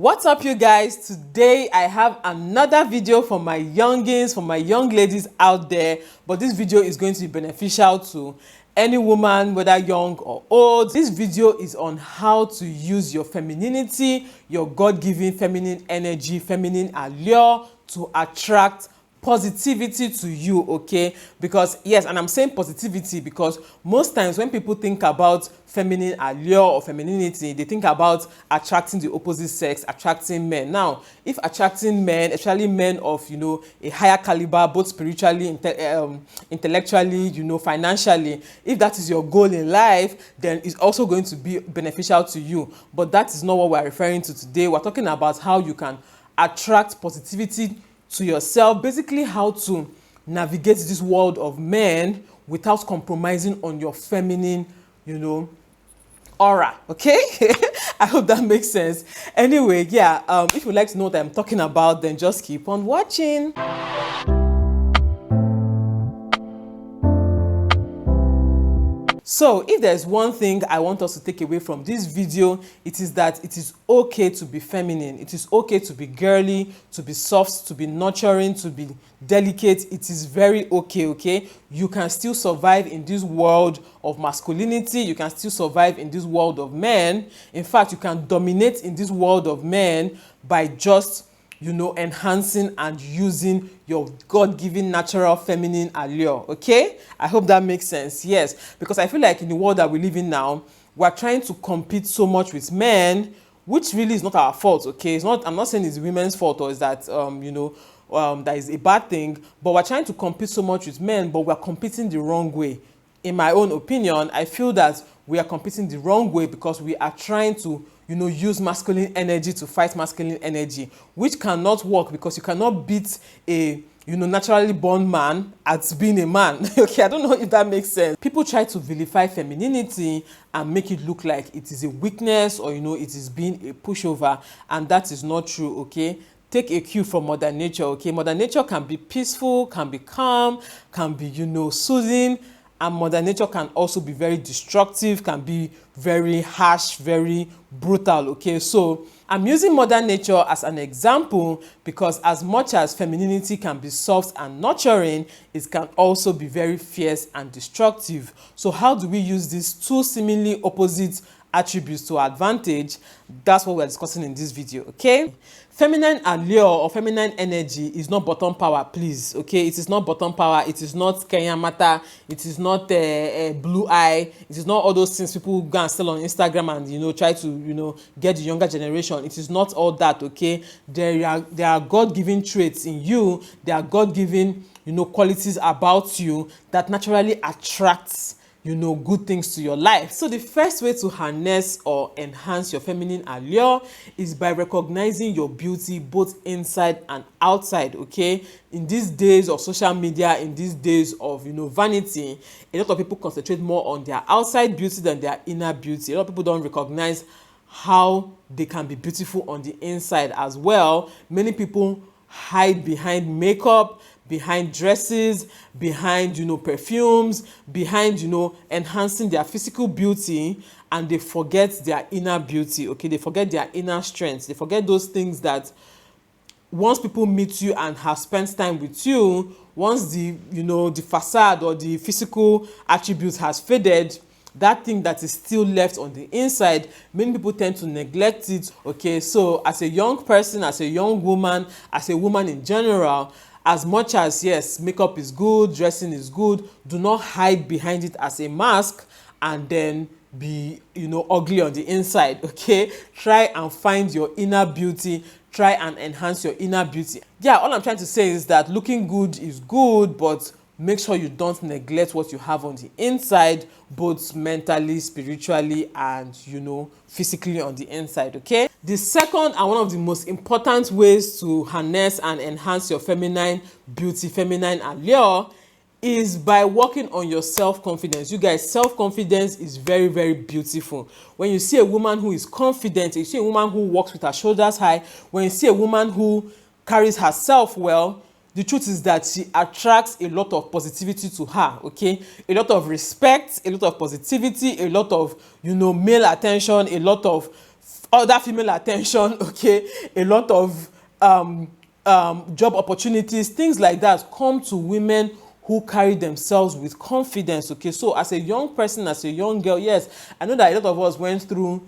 What's up, you guys? Today I have another video for my youngins, for my young ladies out there, but this video is going to be beneficial to any woman, whether young or old. This video is on how to use your femininity, your God-given feminine energy, feminine allure to attract positivity to you, okay? Because yes, and I'm saying positivity because most times when people think about feminine allure or femininity, they think about attracting the opposite sex, attracting men. Now, if attracting men, especially men of, a higher caliber, both spiritually, intellectually, financially, if that is your goal in life, then it's also going to be beneficial to you. But that is not what we're referring to today. We're talking about how you can attract positivity to yourself, basically how to navigate this world of men without compromising on your feminine, aura, okay? I hope that makes sense. Anyway, yeah, if you'd like to know what I'm talking about, then just keep on watching. So if there's one thing I want us to take away from this video, it is that it is okay to be feminine. It is okay to be girly, to be soft, to be nurturing, to be delicate. It is very okay, okay? You can still survive in this world of masculinity. You can still survive in this world of men. In fact, you can dominate in this world of men by just enhancing and using your God-given natural feminine allure, okay? I hope that makes sense. Yes, because I feel like in the world that we live in now, we're trying to compete so much with men, which really is not our fault, okay? It's not. I'm not saying it's women's fault or is that that is a bad thing, but we're trying to compete so much with men, but we're competing the wrong way. In my own opinion, I feel that we are competing the wrong way because we are trying to use masculine energy to fight masculine energy, which cannot work because you cannot beat a naturally born man at being a man. Okay, I don't know if that makes sense. People try to vilify femininity and make it look like it is a weakness or it is being a pushover, and that is not true, okay? Take a cue from Mother Nature, okay? Mother Nature can be peaceful, can be calm, can be soothing, and Mother Nature can also be very destructive, can be very harsh, very brutal, okay? So I'm using Mother Nature as an example because as much as femininity can be soft and nurturing, it can also be very fierce and destructive. So how do we use these two seemingly opposite attributes to our advantage? That's what we're discussing in this video, okay? Feminine allure or feminine energy is not bottom power, please, okay? It is not bottom power. It is not Kenya Mata. It is not blue eye. It is not all those things people go and sell on Instagram and try to get the younger generation. It is not all that, okay? There are God-given traits in you. There are God-given qualities about you that naturally attracts good things to your life. So the first way to harness or enhance your feminine allure is by recognizing your beauty both inside and outside, okay? In these days of social media, in these days of vanity, a lot of people concentrate more on their outside beauty than their inner beauty. A lot of people don't recognize how they can be beautiful on the inside as well. Many people hide behind makeup, behind dresses, behind perfumes, behind enhancing their physical beauty, and they forget their inner beauty, okay? They forget their inner strengths. They forget those things that once people meet you and have spent time with you, once the the facade or the physical attributes has faded, that thing that is still left on the inside, many people tend to neglect it, okay? So as a young person, as a young woman, as a woman in general, as much as yes, makeup is good, dressing is good, do not hide behind it as a mask and then be ugly on the inside, okay? Try and find your inner beauty. Try and enhance your inner beauty. Yeah, all I'm trying to say is that looking good is good, but make sure you don't neglect what you have on the inside, both mentally, spiritually, and physically on the inside, okay? The second and one of the most important ways to harness and enhance your feminine beauty, feminine allure, is by working on your self-confidence. You guys, self-confidence is very, very beautiful. When you see a woman who is confident, you see a woman who walks with her shoulders high, when you see a woman who carries herself well, the truth is that she attracts a lot of positivity to her, okay? A lot of respect, a lot of positivity, a lot of, male attention, a lot of other female attention, okay, a lot of job opportunities, things like that come to women who carry themselves with confidence, okay. So as a young person, as a young girl, yes, I know that a lot of us went through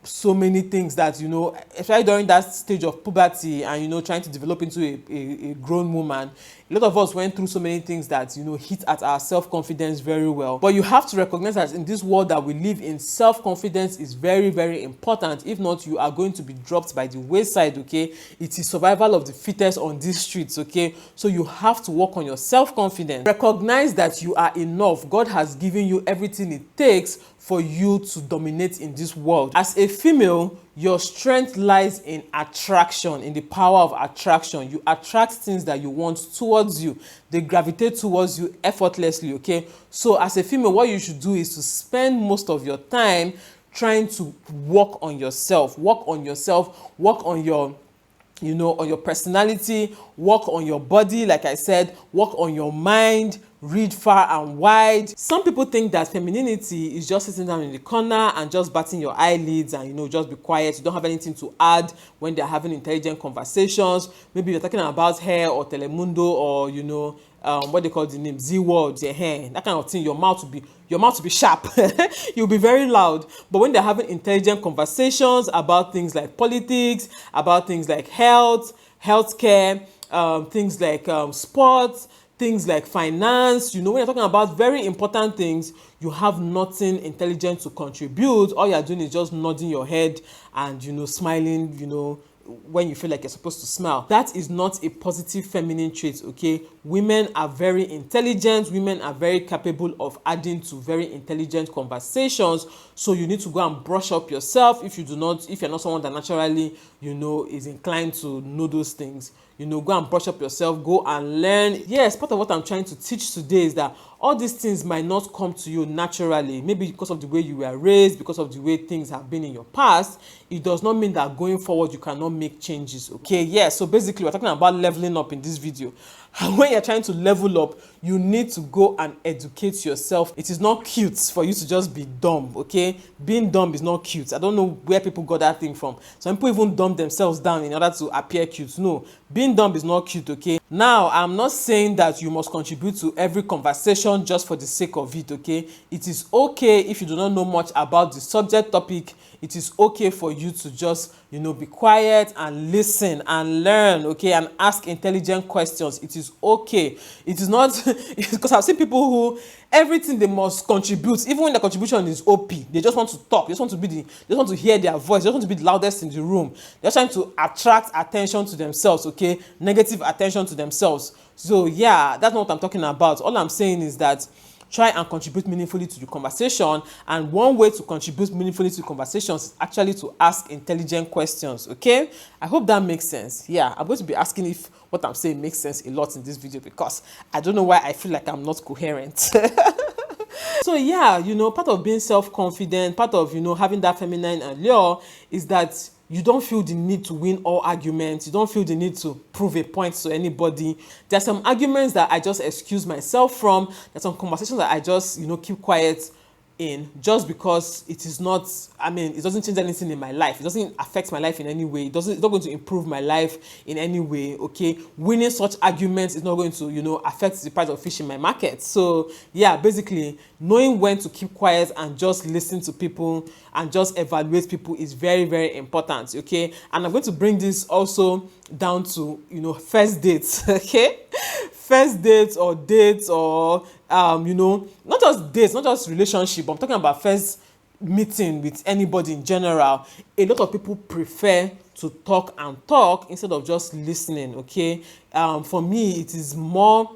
so many things that, you know, especially during that stage of puberty and, you know, trying to develop into a grown woman. A lot of us went through so many things that, you know, hit at our self-confidence very well. But you have to recognize that in this world that we live in, self-confidence is very, very important. If not, you are going to be dropped by the wayside, okay. It is survival of the fittest on these streets, okay. So you have to work on your self-confidence. Recognize that you are enough. God has given you everything it takes for you to dominate in this world. As a female, your strength lies in attraction, in the power of attraction. You attract things that you want towards you. They gravitate towards you effortlessly, okay? So as a female, what you should do is to spend most of your time trying to work on yourself, work on your, you know, on your personality, work on your body, like I said, work on your mind, read far and wide. Some people think that femininity is just sitting down in the corner and just batting your eyelids and, you know, just be quiet. You don't have anything to add when they're having intelligent conversations. Maybe you're talking about hair or Telemundo or, you know, what they call the name, Z-words, your hair, that kind of thing. Your mouth to be sharp. You'll be very loud. But when they're having intelligent conversations about things like politics, about things like healthcare, things like sports, things like finance, you know, when you're talking about very important things, you have nothing intelligent to contribute. All you're doing is just nodding your head and, you know, smiling, you know, when you feel like you're supposed to smile. That is not a positive feminine trait, okay? Women are very intelligent. Women are very capable of adding to very intelligent conversations. So you need to go and brush up yourself if you're not someone that naturally, you know, is inclined to know those things. You know, go and brush up yourself, go and learn. Yes, part of what I'm trying to teach today is that all these things might not come to you naturally. Maybe because of the way you were raised, because of the way things have been in your past. It does not mean that going forward you cannot make changes, okay? Yeah, so basically we're talking about leveling up in this video. And when you're trying to level up, you need to go and educate yourself. It is not cute for you to just be dumb, okay? Being dumb is not cute. I don't know where people got that thing from. Some people even dumb themselves down in order to appear cute. No, being dumb is not cute, okay? Now, I'm not saying that you must contribute to every conversation just for the sake of it, okay? It is okay if you do not know much about the subject topic. It is okay for you to just, you know, be quiet and listen and learn, okay, and ask intelligent questions. It is okay. It is not because I've seen people who everything they must contribute, even when the contribution is OP, they just want to talk, they just want to hear their voice, they just want to be the loudest in the room. They're trying to attract attention to themselves, okay, negative attention to themselves. So yeah, that's not what I'm talking about. All I'm saying is that try and contribute meaningfully to the conversation, and one way to contribute meaningfully to conversations is actually to ask intelligent questions, okay? I hope that makes sense. Yeah, I'm going to be asking if what I'm saying makes sense a lot in this video because I don't know why I feel like I'm not coherent. So yeah, you know, part of being self-confident, part of, you know, having that feminine allure is that you don't feel the need to win all arguments. You don't feel the need to prove a point to anybody. There are some arguments that I just excuse myself from. There's some conversations that I just, you know, keep quiet in just because it is not, I mean, it doesn't change anything in my life. It doesn't affect my life in any way. It's not going to improve my life in any way, okay? Winning such arguments is not going to, you know, affect the price of fish in my market. So yeah, basically knowing when to keep quiet and just listen to people and just evaluate people is very, very important, okay? And I'm going to bring this also down to, you know, first dates, okay? First dates or you know, not just dates, not just relationship, but I'm talking about first meeting with anybody in general. A lot of people prefer to talk instead of just listening, okay? For me, it is more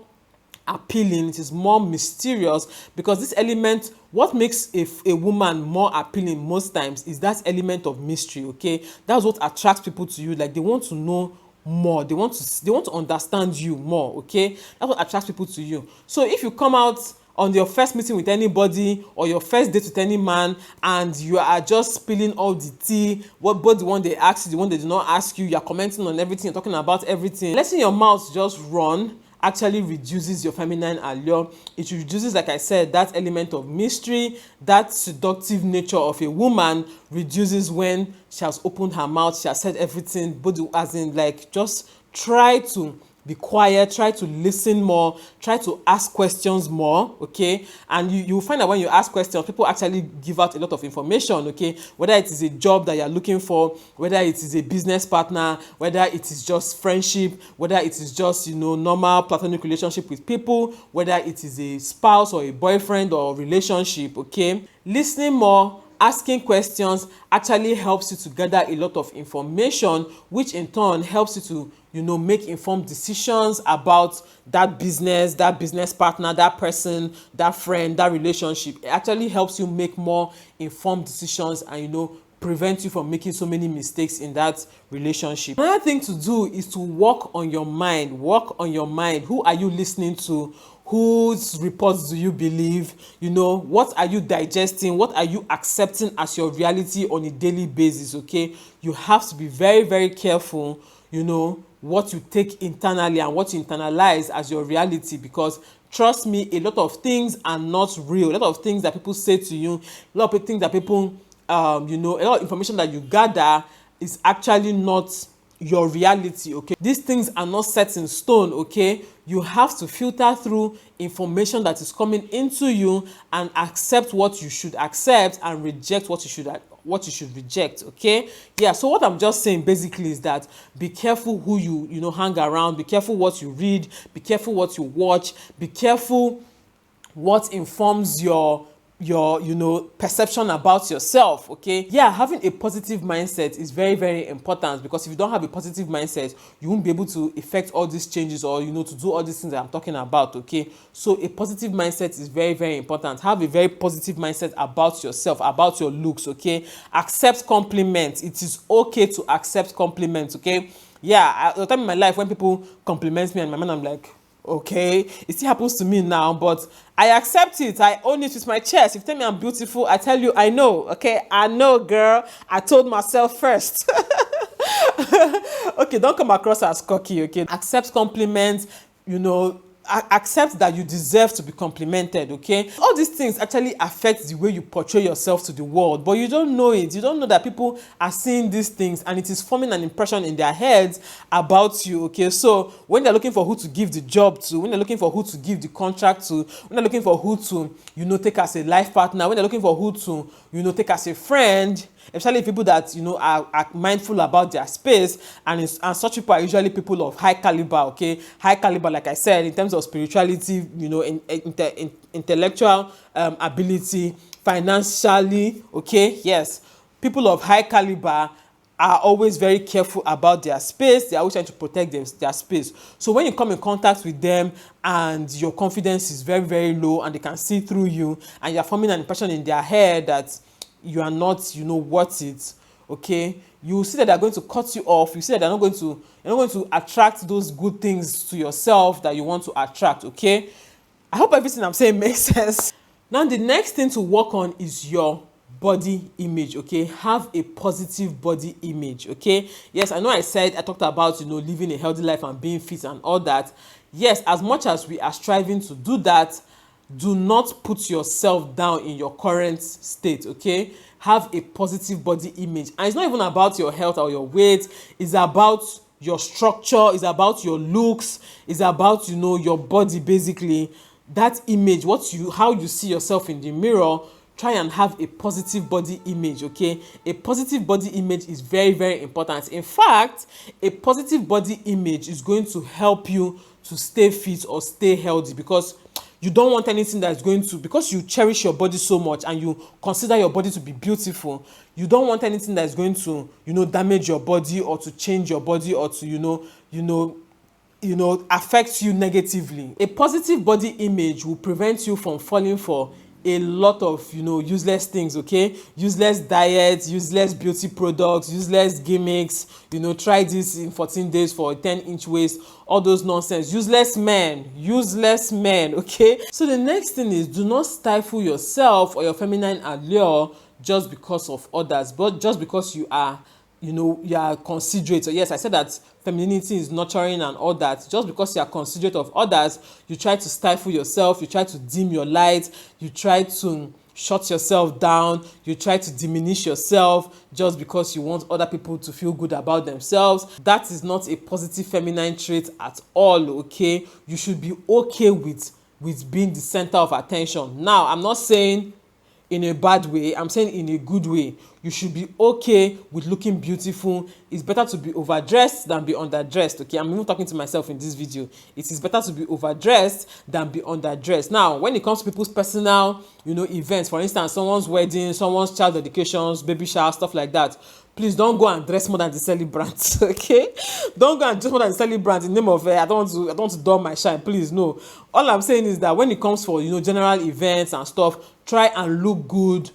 appealing, it is more mysterious, because this element, what makes a woman more appealing most times is that element of mystery, okay? That's what attracts people to you. Like, they want to know more, they want to understand you more, okay? That's what attracts people to you. So if you come out on your first meeting with anybody or your first date with any man and you are just spilling all the tea, both the one they ask you, the one they did not ask you, you're commenting on everything, you're talking about everything, letting your mouth just run actually reduces your feminine allure. It reduces, like I said, that element of mystery. That seductive nature of a woman reduces when she has opened her mouth, she has said everything, but as in, like, just try to be quiet, try to listen more, try to ask questions more, okay? And you will find that when you ask questions, people actually give out a lot of information, okay? Whether it is a job that you're looking for, whether it is a business partner, whether it is just friendship, whether it is just, you know, normal platonic relationship with people, whether it is a spouse or a boyfriend or relationship, okay? Listening more, asking questions actually helps you to gather a lot of information, which in turn helps you to, you know, make informed decisions about that business partner, that person, that friend, that relationship. It actually helps you make more informed decisions and, you know, prevent you from making so many mistakes in that relationship. Another thing to do is to work on your mind. Work on your mind. Who are you listening to? Whose reports do you believe? You know, what are you digesting? What are you accepting as your reality on a daily basis? Okay, you have to be very, very careful, you know, what you take internally and what you internalize as your reality, because trust me, a lot of things are not real. A lot of things that people say to you, a lot of things that people you know, a lot of information that you gather is actually not your reality, okay? These things are not set in stone, okay? You have to filter through information that is coming into you and accept what you should accept and reject what you should reject, okay? Yeah, so what I'm just saying basically is that be careful who you know, hang around, be careful what you read, be careful what you watch, be careful what informs your you know, perception about yourself, okay? Yeah, having a positive mindset is very, very important, because if you don't have a positive mindset, you won't be able to effect all these changes or, you know, to do all these things that I'm talking about, okay? So a positive mindset is very, very important. Have a very positive mindset about yourself, about your looks, okay? Accept compliments. It is okay to accept compliments, okay? Yeah, at the time in my life when people compliment me and my mind, I'm like, okay, it still happens to me now, but I accept it. I own it with my chest. If you tell me I'm beautiful, I tell you I know, okay? I know, girl. I told myself first. Okay, don't come across as cocky, okay? Accept compliments, you know, accept that you deserve to be complimented, okay? All these things actually affect the way you portray yourself to the world, but you don't know it. You don't know that people are seeing these things and it is forming an impression in their heads about you, okay? So when they're looking for who to give the job to, when they're looking for who to give the contract to, when they're looking for who to, you know, take as a life partner, when they're looking for who to, you know, take as a friend, especially people that, you know, are mindful about their space, and such people are usually people of high caliber, okay? High caliber, like I said, in terms of spirituality, you know, intellectual ability, financially, okay? Yes, people of high caliber are always very careful about their space. They are always trying to protect their space. So when you come in contact with them and your confidence is very, very low and they can see through you and you're forming an impression in their head that you are not, you know, worth it, okay? You see that they're going to cut you off. You see that you're not going to attract those good things to yourself that you want to attract, okay? I hope everything I'm saying makes sense. Now, the next thing to work on is your body image, okay? Have a positive body image, okay? Yes, I know I talked about, you know, living a healthy life and being fit and all that. Yes, as much as we are striving to do that, do not put yourself down in your current state, okay? Have a positive body image. And it's not even about your health or your weight. It's about your structure. It's about your looks. It's about, you know, your body, basically. That image, how you see yourself in the mirror, try and have a positive body image, okay? A positive body image is very, very important. In fact, a positive body image is going to help you to stay fit or stay healthy, because you don't want anything that's going to, because you cherish your body so much and you consider your body to be beautiful, you don't want anything that's going to, you know, damage your body or to change your body or to, you know, affect you negatively. A positive body image will prevent you from falling for a lot of, you know, useless things, okay? Useless diets, useless beauty products, useless gimmicks, you know, try this in 14 days for a 10-inch waist, all those nonsense. Useless men, okay? So the next thing is, do not stifle yourself or your feminine allure just because of others, but just because you are you know, you are considerate. So yes, I said that femininity is nurturing and all that. Just because you are considerate of others, you try to stifle yourself, you try to dim your light, you try to shut yourself down, you try to diminish yourself just because you want other people to feel good about themselves. That is not a positive feminine trait at all, okay? You should be okay with being the center of attention. Now, I'm not saying in a bad way, I'm saying in a good way. You should be okay with looking beautiful. It's better to be overdressed than be underdressed, okay? I'm even talking to myself in this video. It is better to be overdressed than be underdressed. Now, when it comes to people's personal, you know, events, for instance, someone's wedding, someone's child dedications, baby shower, stuff like that, please don't go and dress more than the celebrant, okay? Don't go and dress more than the celebrant in the name of I don't want to dull my shine, please, no. All I'm saying is that when it comes for, you know, general events and stuff, try and look good,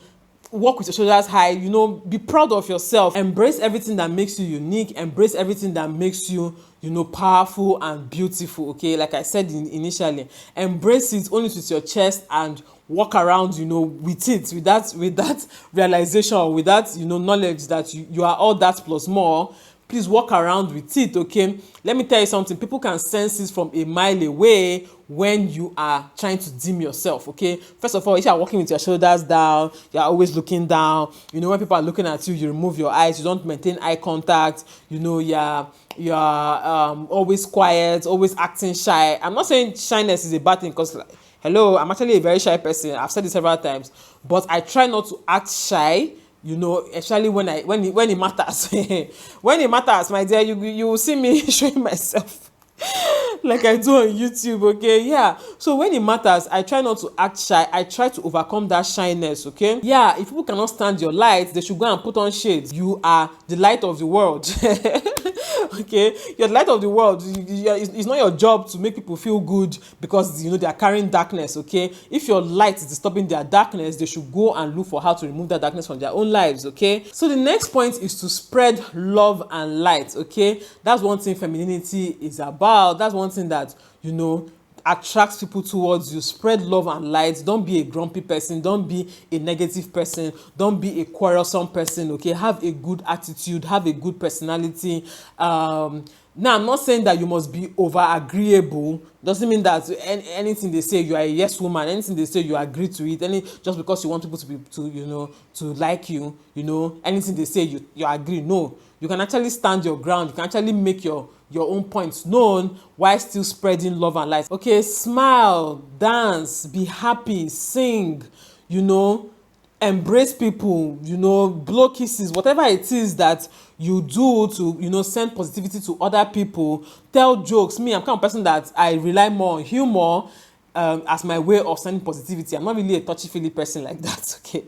walk with your shoulders high, you know, be proud of yourself, embrace everything that makes you unique, embrace everything that makes you, you know, powerful and beautiful, okay? Like I said initially, embrace it, own it with your chest, and walk around, you know, with it, with that realization, with that, you know, knowledge that you are all that plus more. Please walk around with it, okay? Let me tell you something. People can sense it from a mile away when you are trying to dim yourself, okay? First of all, if you are walking with your shoulders down, you are always looking down. You know, when people are looking at you, you remove your eyes. You don't maintain eye contact. You know, you are always quiet, always acting shy. I'm not saying shyness is a bad thing, because like, hello, I'm actually a very shy person. I've said it several times, but I try not to act shy. You know, especially when it matters. When it matters, my dear, you will see me showing myself like I do on YouTube, okay? Yeah. So when it matters, I try not to act shy. I try to overcome that shyness, okay? Yeah, if people cannot stand your light, they should go and put on shades. You are the light of the world. Okay, you're the light of the world. It's not your job to make people feel good because, you know, they are carrying darkness, okay? If your light is disturbing their darkness, they should go and look for how to remove that darkness from their own lives, okay? So the next point is to spread love and light, okay? That's one thing femininity is about. That's one thing that, you know, attracts people towards you. Spread love and light. Don't be a grumpy person. Don't be a negative person. Don't be a quarrelsome person, okay? Have a good attitude. Have a good personality. Now, I'm not saying that you must be over agreeable. Doesn't mean that anything they say you are a yes woman. Anything they say you agree to it. Just because you want people to like you, you know, anything they say you agree. No, you can actually stand your ground. You can actually make your own points known while still spreading love and light. Okay, smile, dance, be happy, sing, you know, embrace people, you know, blow kisses, whatever it is that you do to, you know, send positivity to other people. Tell jokes. Me, I'm kind of person that I rely more on humor as my way of sending positivity. I'm not really a touchy-feely person like that, okay?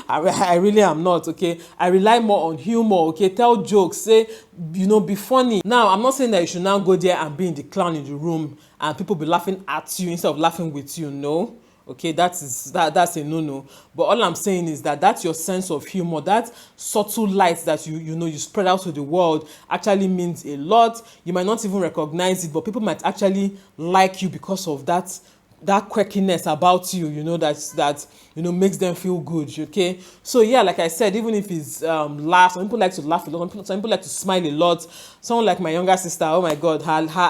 I really am not, okay? I rely more on humor, okay? Tell jokes, say, you know, be funny. Now, I'm not saying that you should now go there and be in the clown in the room and people be laughing at you instead of laughing with you, no? Okay, that's a no-no. But all I'm saying is that that's your sense of humor, that subtle light that you spread out to the world actually means a lot. You might not even recognize it, but people might actually like you because of that quirkiness about you, you know, that you know makes them feel good, okay? So yeah, like I said, even if it's laugh, some people like to laugh a lot, some people like to smile a lot. Someone like my younger sister, oh my god,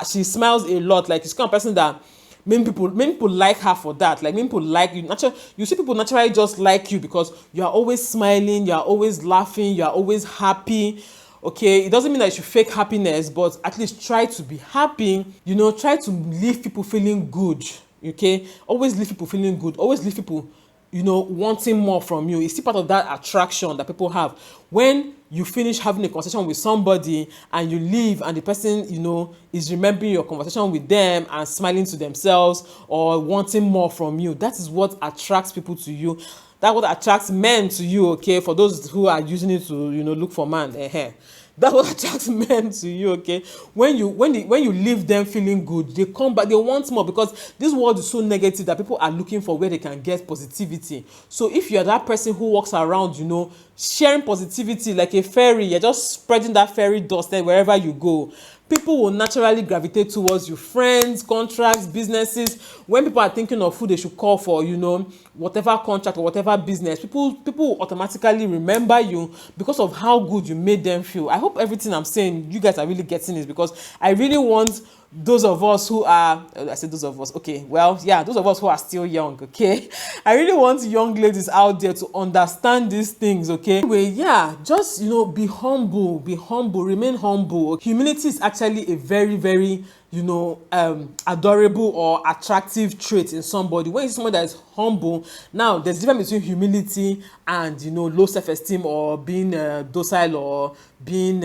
she smiles a lot. Like, she's the kind of person that many people like her for that. Like, many people like you. You see people naturally just like you because you are always smiling, you are always laughing, you are always happy. Okay, it doesn't mean that you should fake happiness, but at least try to be happy. You know, try to leave people feeling good. Okay, always leave people feeling good. Always leave people, you know, wanting more from you. It's still part of that attraction that people have. When you finish having a conversation with somebody and you leave and the person, you know, is remembering your conversation with them and smiling to themselves or wanting more from you, that is what attracts people to you. That's what attracts men to you, okay? For those who are using it to, you know, look for man. That's what attracts men to you, okay? When you leave them feeling good, they come back, they want more, because this world is so negative that people are looking for where they can get positivity. So if you're that person who walks around, you know, sharing positivity like a fairy, you're just spreading that fairy dust there wherever you go, people will naturally gravitate towards you. Friends, contracts, businesses. When people are thinking of who they should call for, you know, whatever contract or whatever business, people will automatically remember you because of how good you made them feel. I hope everything I'm saying, you guys are really getting this, because I really want those of us who are, I said those of us, okay, well, yeah, those of us who are still young, okay, I really want young ladies out there to understand these things, okay. Anyway, yeah, just, you know, be humble, remain humble. Humility is actually a very, very, you know, adorable or attractive trait in somebody. When you see someone that is humble, now there's a difference between humility and, you know, low self-esteem, or being docile, or being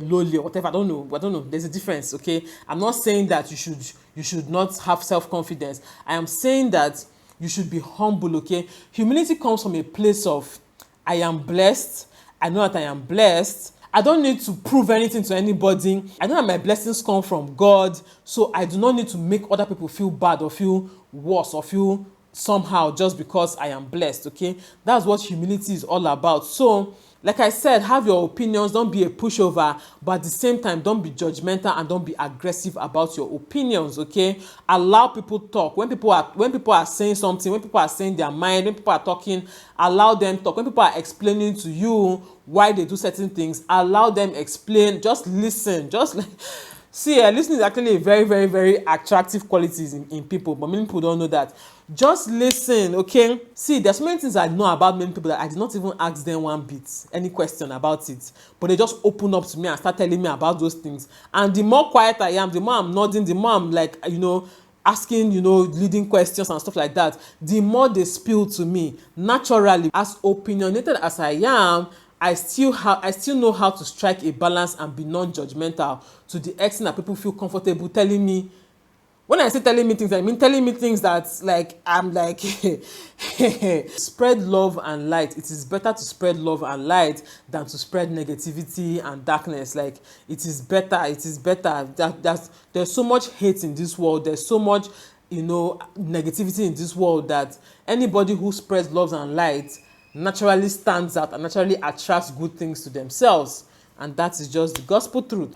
lowly, or whatever. I don't know. There's a difference, okay. I'm not saying that you should not have self-confidence. I am saying that you should be humble, okay. Humility comes from a place of, I am blessed, I know that I am blessed, I don't need to prove anything to anybody, I know that my blessings come from God, so I do not need to make other people feel bad or feel worse or feel somehow just because I am blessed, okay. That's what humility is all about. So like I said, have your opinions, don't be a pushover, but at the same time, don't be judgmental and don't be aggressive about your opinions, okay? Allow people talk. When people are saying something, when people are saying their mind, when people are talking, allow them talk. When people are explaining to you why they do certain things, allow them explain. Just listen. Just like, see, listening is actually a very, very, very attractive qualities in people, but many people don't know that. Just listen, okay? See, there's so many things I know about many people that I did not even ask them one bit, any question about it, but they just open up to me and start telling me about those things. And the more quiet I am, the more I'm nodding, the more I'm like, you know, asking, you know, leading questions and stuff like that, the more they spill to me. Naturally, as opinionated as I am, I still know how to strike a balance and be non-judgmental to the extent that people feel comfortable telling me. When I say telling me things, I mean telling me things that, like, I'm like, spread love and light. It is better to spread love and light than to spread negativity and darkness. Like, it is better. There's so much hate in this world. There's so much, you know, negativity in this world, that anybody who spreads love and light naturally stands out and naturally attracts good things to themselves. And that is just the gospel truth.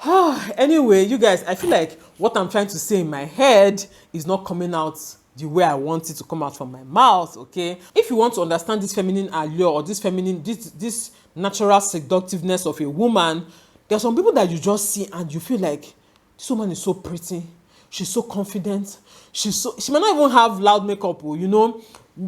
Anyway, you guys, I feel like what I'm trying to say in my head is not coming out the way I want it to come out from my mouth, okay? If you want to understand this feminine allure, or this natural seductiveness of a woman, there are some people that you just see and you feel like, this woman is so pretty, she's so confident, she might not even have loud makeup, you know,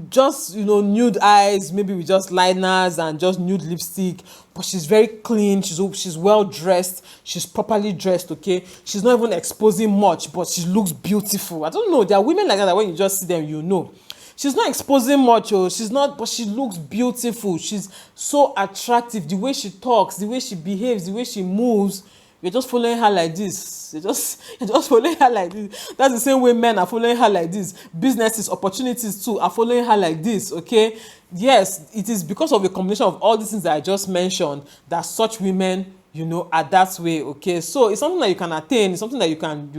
just, you know, nude eyes, maybe with just liners and just nude lipstick, but she's very clean, she's well dressed, she's properly dressed, okay? She's not even exposing much, but she looks beautiful. I don't know, there are women like that when you just see them, you know. She's not exposing much, but she looks beautiful. She's so attractive. The way she talks, the way she behaves, the way she moves, you're just following her like this. You're just following her like this. That's the same way men are following her like this. Businesses, opportunities too are following her like this, okay? Yes, it is because of a combination of all these things that I just mentioned that such women, you know, are that way, okay? So it's something that you can attain. It's something that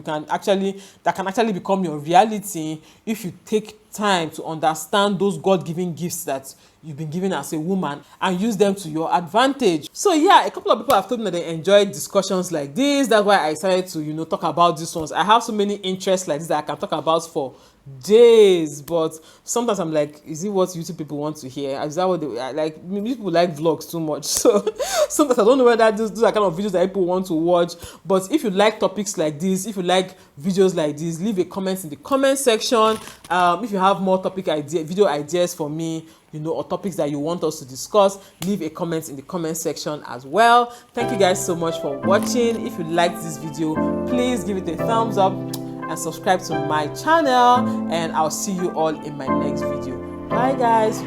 can actually become your reality if you take time to understand those God-given gifts that you've been given as a woman and use them to your advantage. So yeah, a couple of people have told me that they enjoyed discussions like this. That's why I decided to, you know, talk about these ones. I have so many interests like this that I can talk about for days, but sometimes I'm like, is it what YouTube people want to hear? Is that what they like? People like vlogs too much, so sometimes I don't know whether those are kind of videos that people want to watch. But if you like topics like this, if you like videos like this, leave a comment in the comment section. If you have more video ideas for me, you know, or topics that you want us to discuss, leave a comment in the comment section as well. Thank you guys so much for watching. If you liked this video, please give it a thumbs up and subscribe to my channel, and I'll see you all in my next video. Bye guys.